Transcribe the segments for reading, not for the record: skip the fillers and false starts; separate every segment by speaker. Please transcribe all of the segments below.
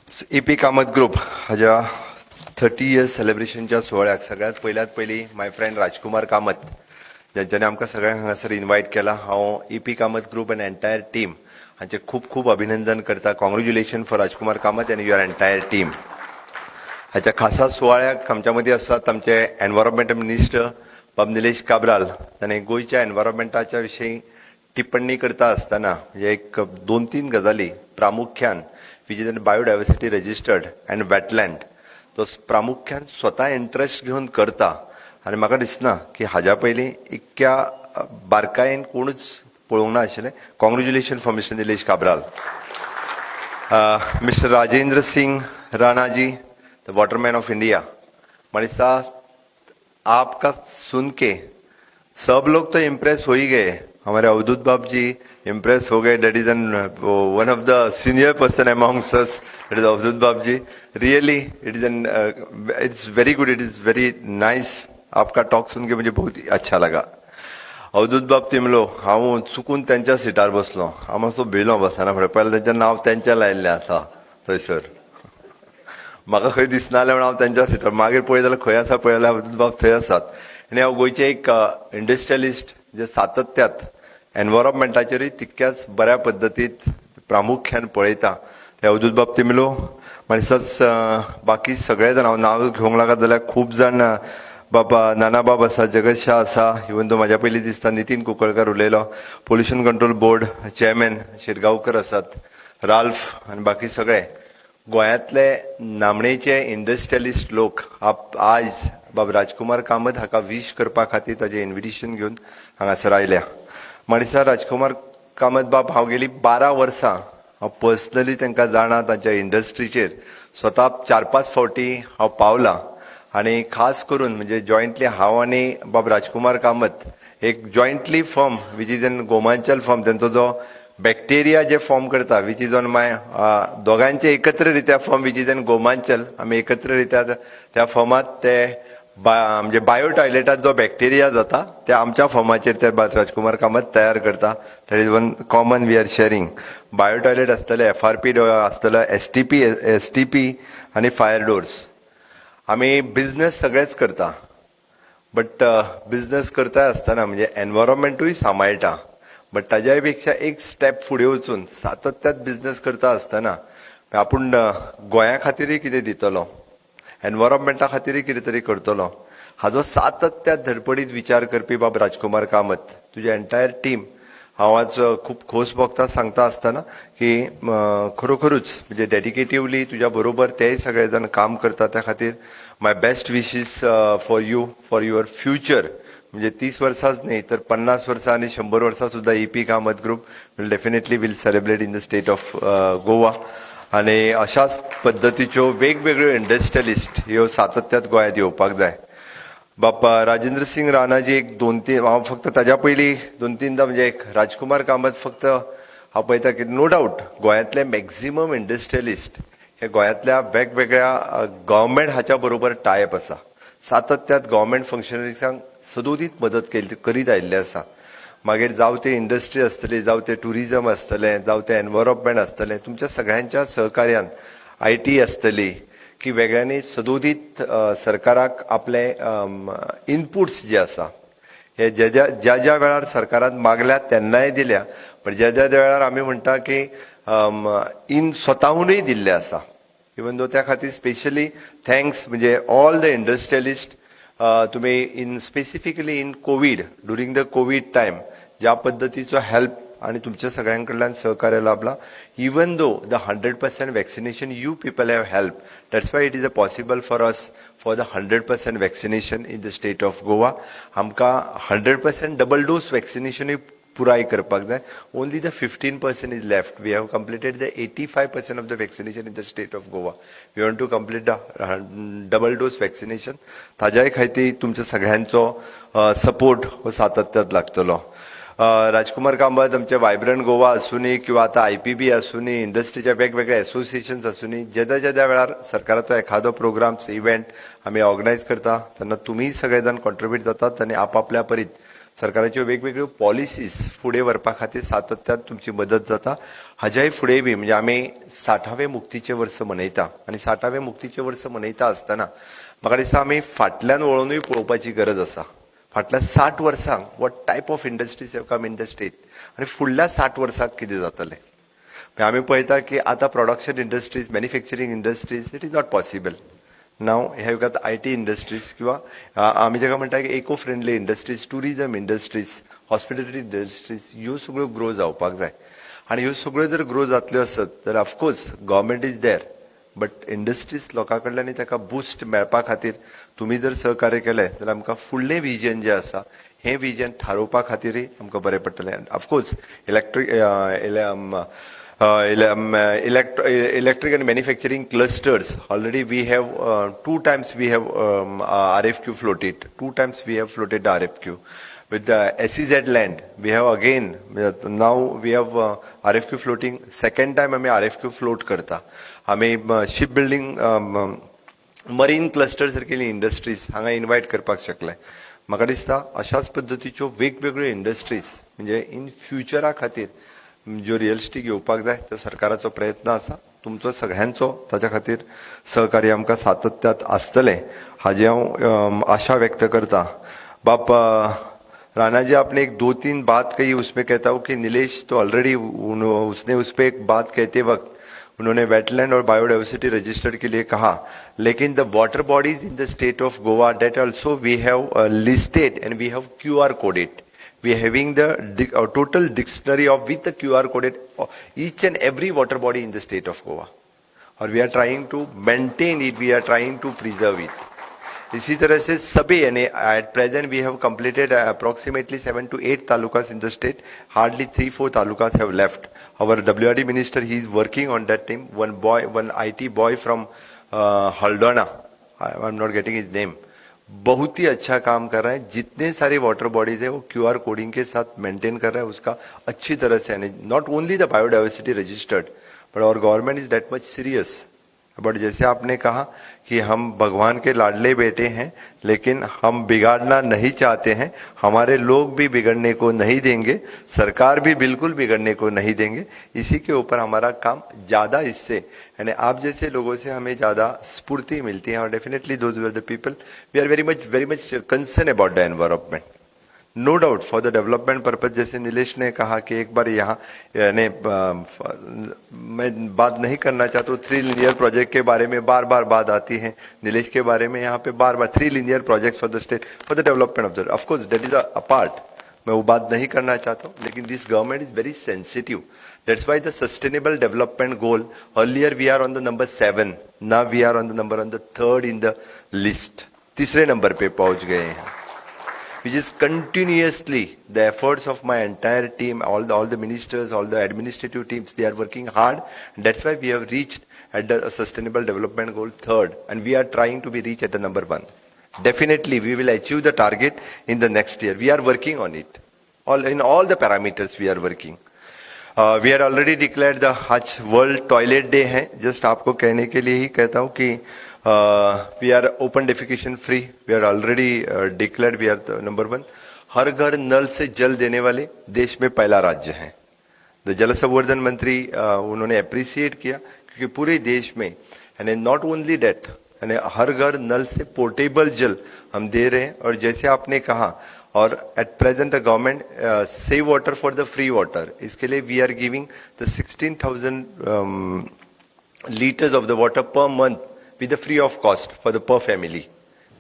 Speaker 1: AP Kamat group हाज्या 30 years सेलिब्रेशनच्या सोहळ्याक सगळ्यात पयली माय फ्रेंड राजकुमार कामत ज्यांच्यानी आमकां सगळ्यांक हांगासर इन्वायट केला. हांव AP Kamat group end entire team हांचे खूब खूब अभिनंदन करता. Congratulation for Rajkumar Kamat end your entire team. हाच्या खासा सुवाळ्याक आमच्या मदीं आसात आमचे एनवायरमेंट मिनिस्टर बाब निलेश काब्राल. ताणें गोंयच्या एनवायरमेंटाच्या विशीं टिप्पणी करता आसतना म्हणजे एक 2-3 गजाली प्रामुख्यान which is biodiversity registered and wetland तो प्रामुख्यान स्वता इंटरेस्ट घेवन करता आनी म्हाका दिसना की हाज्या पयलीं इतक्या बारकायेन कोणूच पळोवंक ना आशिल्लें. Congratulation for mister Nilesh Cabral. Mister Rajendra Singh Rana ji, the waterman of India. Manisha, आपका सुन के सब लोग तो इम्प्रेस हो ही गए. हमारे अवधूत बाब जी इम्प्रेस हो गए. That is one of the senior person amongst us. That is Avadhoot बाब जी. Really it is it's very good. It is very nice. आपका टॉक सुन के मुझे बहुत ही अच्छा लगा. अवधूत बाब तिमलो, हांव चुकून त्यांच्या सिटार बसलो. हांव मातसो भिलो बसना फुडें. पयलें तेंचें नांव तेंचें लायिल्लें आसा थंयसर. म्हाका खंय दिसनासलें म्हणून हांव तेंच्या सिटार. मागीर पळयत जाल्यार खंय आसा पळयल्यार अवधूत बाब थंय आसात. आनी हांव गोंयचे एक इंडस्ट्रियलिस्ट जे सातत्यात एनवायरमेंटाचेरूय तितक्याच बऱ्या पद्दतीत प्रामुख्यान पळयता ते अवधूत बाब तिमलो. म्हणसच बाकी सगळे जाण हांव नांव घेवंक लागत जाल्यार खूब जाण बाबा नाना बाब आसा, जगत शाह आसा, इवन तो म्हाज्या पयलीं दिसता नितीन कुंकळकर उलयलो, pollution control board chairman Shirgaonkar आसात, राल्फ आनी बाकी सगळे गोंयांतले नामनेचे इंडस्ट्रियलिस्ट लोक आज बाब राजकुमार कामत हाका विश करपा खातीर ताजें इन्विटेशन घेवन हांगासर आयल्या. म्हणसर राजकुमार कामत बाब हांव गेली 12 वर्सां हांव पर्सनली तांकां जाणा. तांच्या इंडस्ट्रीचेर स्वता 4-5 फावटी हांव पावलां आनी खास करून म्हणजे जॉयंटली हांव आनी बाब राजकुमार कामत एक jointly farm which is an Gomanchal farm. तांचो जो बॅक्टेरिया जे फॉर्म करता वीच इज ऑन माय दोगांचे एकत्र रित्या farm which is an Gomanchal. आमी एकत्र रित्या त्या फॉर्मात ते म्हणजे बायो टॉयलेटात जो बॅक्टेरिया जाता ते आमच्या फॉर्माचेर ते राजकुमार कामत तयार करता. That is one common we are sharing. Bio toilet आसतले, FRP आसतलो, STP आनी फायर डोर्स. आमी बिझनेस सगळेच करता, बट बिझनेस करता आसतना म्हणजे एनवायरमेंटूय सांबाळटा. बट ताज्याय पेक्षा एक स्टेप फुडें वचून सातत्यात बिझनेस करता आसतना आपूण गोंया खातीरय कितें दितलो, एनवायरमेंटा खातीरय कितें तरी करतलो हाजो सातत्यात धडपडीत विचार करपी बाब राजकुमार कामत, तुजे एंटायर टीम हांव आज खूब खोस भोगता सांगता आसतना की खरोखरूच म्हणजे डेडिकेटिवली तुज्या बरोबर तेय सगळे जाण काम करता. त्या खातीर my best wishes for you, for your future. म्हणजे 30 वर्सांच न्ही तर 50 वर्सां आनी 100 वर्सां सुद्धा AP Kamat group will definitely will celebrate in the state of Goa. आनी अशाच पद्दतीच्यो वेगवेगळ्यो इंडस्ट्रियलिस्ट ह्यो सातत्यात गोंयांत येवपाक जाय. बापा राजेंद्र सिंह राणाजी एक 2-3 हांव फक्त ताज्या पयलीं 2-3दां म्हणजे एक राजकुमार कामत फक्त हांव पळयता की नो डावट गोंयांतले मॅक्झिमम इंडस्ट्रियलिस्ट हे गोंयांतल्या वेगवेगळ्या गव्हर्मेंट हाच्या बरोबर टायप आसा. सातत्यात गव्हर्मेंट फंक्शनरीजांक सदोदीत मदत करीत आयिल्ले आसा. मागीर जावं ते इंडस्ट्री आसतली, जावं ते टुरिजम आसतलें, जावं ते एनवायरमेंट आसतलें, तुमच्या सगळ्यांच्या सहकार्यान IT आसतली की वेगळ्यांनी सदोदीत सरकाराक आपले इनपुट्स जे आसा हे ज्या वेळार सरकारान मागल्या तेन्नाय दिल्या, पण ज्या वेळार आमी म्हणटा की स्वताहूनय दिल्ले आसा. इवन दो त्या खातीर स्पेशली थँक्स म्हणजे ऑल द इंडस्ट्रियलिस्ट. तुम्ही specifically in covid, during the covid time ज्या पद्दतीचो हेल्प आणि तुमच्या सगळ्यांकडल्यान सहकार्य लाभला. Even though the 100% vaccination you people have help, that's why it is possible for us for the 100% vaccination in the state of Goa. आमकां 100% double dose वॅक्सिनेशनूय पुराय करपाक जाय. Only the 15% is left. We have completed the 85% of the vaccination in the state of Goa. We want to complete the double dose vaccination. ताज्याय खातीर तुमच्या सगळ्यांचो support हो सातत्यात लागतलो. राजकुमार कामत आमचे वायब्रंट गोवा आसूनी किंवा आता IPB आसूनी, इंडस्ट्रीच्या वेगवेगळ्या एसोसिएशन्स आसूनी, ज्या वेळार सरकाराचो एखादो प्रोग्राम्स इव्हेंट आमी ऑर्गनायज करता तेन्ना तुमी सगळे जाण कॉन्ट्रिब्यूट जातात आनी आपापल्या परीत सरकाराच्यो वेगवेगळ्यो पॉलिसीज फुडें व्हरपा खातीर सातत्यान तुमची मदत जाता. हाज्याय फुडें बी म्हणजे आमी 60वें मुक्तीचें वर्स मनयता आनी 60वें मुक्तीचें वर्स मनयता आसतना म्हाका दिसता आमी फाटल्यान वळोनूय पळोवपाची गरज आसा. फाटल्या 60 वर्सांक what type of industries have come in the state आनी फुडल्या 60 वर्सांक कितें जातलें. आमी पळयता की आतां production industries manufacturing industries it is not possible. Now have got IT industries किंवा आमी जाका म्हणटा की eco friendly industries, tourism industries, hospitality industries ह्यो सगळ्यो ग्रो जावपाक जाय. आनी ह्यो सगळ्यो जर ग्रो जातल्यो आसत जाल्यार of course government is there, but industries लोकां कडल्यान ताका बुस्ट मेळपा खातीर तुमी जर सहकार्य केलें जाल्यार आमकां फुडलें विजन जें आसा हें विजन थारोवपा खातीरय आमकां बरें पडटलें. Of course electric and manufacturing clusters already we have 2 times we have RFQ floated. 2 times we have floated the RFQ. With the SEZ land we have again now we have RFQ floating. Second time आमी RFQ float करता. आमी ship building marine cluster सारकेली industries हांगा invite करपाक शकले. म्हाका दिसता अशाच पद्दतीच्यो वेगवेगळ्यो इंडस्ट्रीज म्हणजे इन फ्युचरा खातीर ज्यो रिअलिस्टीक येवपाक जाय तो सरकाराचो प्रयत्न आसा. तुमचो सगळ्यांचो ताच्या खातीर सहकार्य आमकां सातत्यात आसतलें हाजी हांव आशा व्यक्त करता. बाप राणा जी, आपने एक 2-3 बात कही, उसमें कहता हूँ कि नीलेश तो ऑलरेडी उसने उस पर एक बात कहते वक्त उन्होंने वेटलैंड और बायोडाइवर्सिटी रजिस्टर्ड के लिए कहा, लेकिन the water bodies in the state of Goa that also we have listed and we have QR coded. We are having the total dictionary of with the QR coded each and every water body in the state of Goa, और we are trying to maintain it, we are trying to preserve it. इसी तरह से सभी यानी at present we have completed approximately 7 to 8 talukas in the state. Hardly 3-4 talukas have left. Our WRD minister, he is working on that team. One IT boy from Haldona, I'm not getting his name, बहुत ही अच्छा काम कर रहा है. जितने सारे water bodies है वो QR कोडिंग के साथ मेंटेन कर रहा है उसका अच्छी तरह से. Not only the biodiversity registered but our government is that much serious. But जैसे आपने कहा कि हम भगवान के लाडले बेटे हैं, लेकिन हम बिगाड़ना नहीं चाहते हैं. हमारे लोग भी बिगड़ने को नहीं देंगे, सरकार भी बिल्कुल बिगड़ने को नहीं देंगे. इसी के ऊपर हमारा काम ज्यादा, इससे यानी आप जैसे लोगों से हमें ज्यादा स्फूर्ति मिलती है. और definitely those were the people we are very much concern about the environment. No doubt for the development purpose. जैसे नीलेश ने कहा कि एक बार यहाँ यानी मैं बात नहीं करना चाहता हूँ 3 linear प्रोजेक्ट के बारे में बार बार बात आती है नीलेश के बारे में. यहाँ पे बार बार 3 linear project for the state for the development of the, of course that is a part. मैं वो बात नहीं करना चाहता हूँ, लेकिन this government is very sensitive. That's why the sustainable development goal earlier we are on the number 7, now we are on the number on the 3rd in the list. तीसरे नंबर पे पहुंच गए हैं, which is continuously the efforts of my entire team, all the ministers, all the administrative teams, they are working hard. That's why we have reached at the sustainable development goal 3rd, and we are trying to be reached at the number 1. Definitely we will achieve the target in the next year. We are working on it. In all the parameters we are working. We had already declared the आज world toilet day है. Just आपको कहने के लिए ही कहता हूँ कि we are open defecation free. We are already declared we are the number 1. हर घर null से जल देने वाले देश में पहला राज्य है. द जल संवर्धन मंत्री उन्होंने अप्रिशिएट किया क्योंकि पूरे देश में यानी नॉट ओनली डेट यानी हर घर नल से पोर्टेबल जल हम दे रहे हैं. और जैसे आपने कहा, और at present the government save water for the free water, इसके लिए we are giving the 16,000 liters of the water per month with the free of cost for the per family.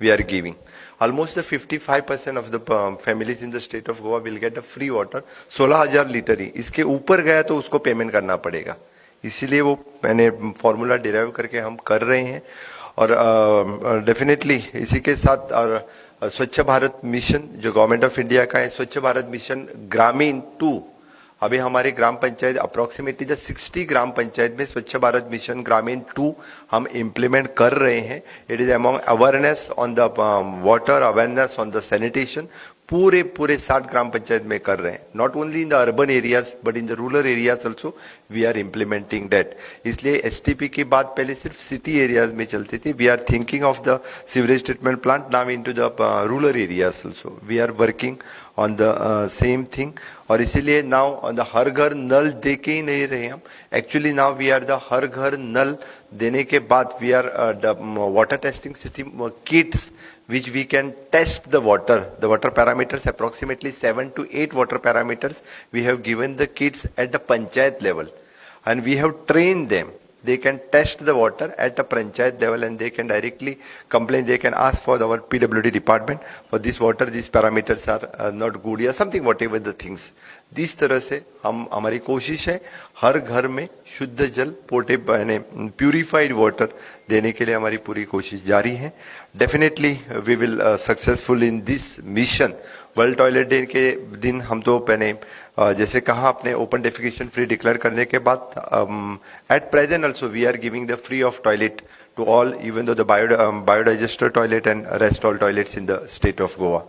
Speaker 1: We are giving almost the 55% of the families in the state of Goa will get a free water. 16,000 litre ही, इसके ऊपर गया तो उसको payment करना पड़ेगा. इसीलिए वो मैंने formula derive करके हम कर रहे हैं. और डेफिनेटली इसी के साथ और स्वच्छ भारत मिशन जो गवर्नमेंट ऑफ इंडिया का है, स्वच्छ भारत मिशन ग्रामीण 2, अभी हमारे ग्राम पंचायत अप्रोक्सीमेटली द 60 ग्राम पंचायत में स्वच्छ भारत मिशन ग्रामीण 2 हम इम्प्लीमेंट कर रहे हैं. It is among awareness on the water, awareness on the sanitation. पूरे 60 ग्राम पंचायत में कर रहे हैं. Not only in the urban areas but in the rural areas also we are implementing that. इसलिए STP की बात पहले सिर्फ सिटी एरियाज में चलती थी. We are thinking of the sewerage treatment plant now in to the rural areas also. We are working on the same thing. और इसीलिए now on the हर घर नल दे के ही नहीं रहे हम. Actually now we are the हर घर null देने के बाद we are the water testing system kits which we can test the water parameters, approximately 7 to 8 water parameters. We have given the kits at the panchayat level and we have trained them. They can test the water at the panchayat level and they can directly complain. They can ask for our PWD department for this water, these parameters are not good या something, whatever the things. इस तरह से हम हमारी कोशिश है हर घर में शुद्ध जल portable यानी प्यूरिफाइड वाटर देने के लिए हमारी पूरी कोशिश जारी है. Definitely we will successful in this mission. World toilet day के दिन हम तो पहले जैसे कहा आपने ओपन डेफिकेशन फ्री डिक्लेयर करने के बाद at present also we are giving the free of toilet to all even though the biodigester toilet and rest all toilets in the state of Goa.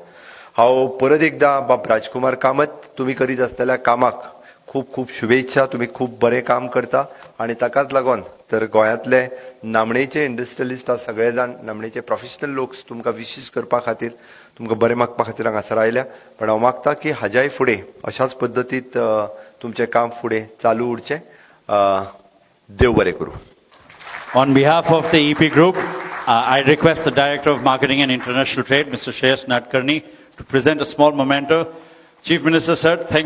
Speaker 1: हांव परत एकदा बाब राजकुमार कामत तुम्ही करीत असलेल्या कामाक खूप खूप शुभेच्छा. तुम्ही खूप बरें काम करता आणि ताकाच लागून तर गोंयांतले नामणेचे इंडस्ट्रियलिस्ट सगळे जाण नामणेचे प्रोफेशनल लोक तुमकां विशीश करपा खातीर तुमकां बरें मागपा खातीर हांगासर आयल्या. पण हांव मागता की हाज्याय फुडें अशाच पद्दतीत तुमचें काम फुडें चालू उरचें. देव बरें करूं.
Speaker 2: On behalf of the EP Group, I request the Director of Marketing and International Trade, Mr. Shreyas Nadkarni, to present a small memento. Chief Minister, sir, thank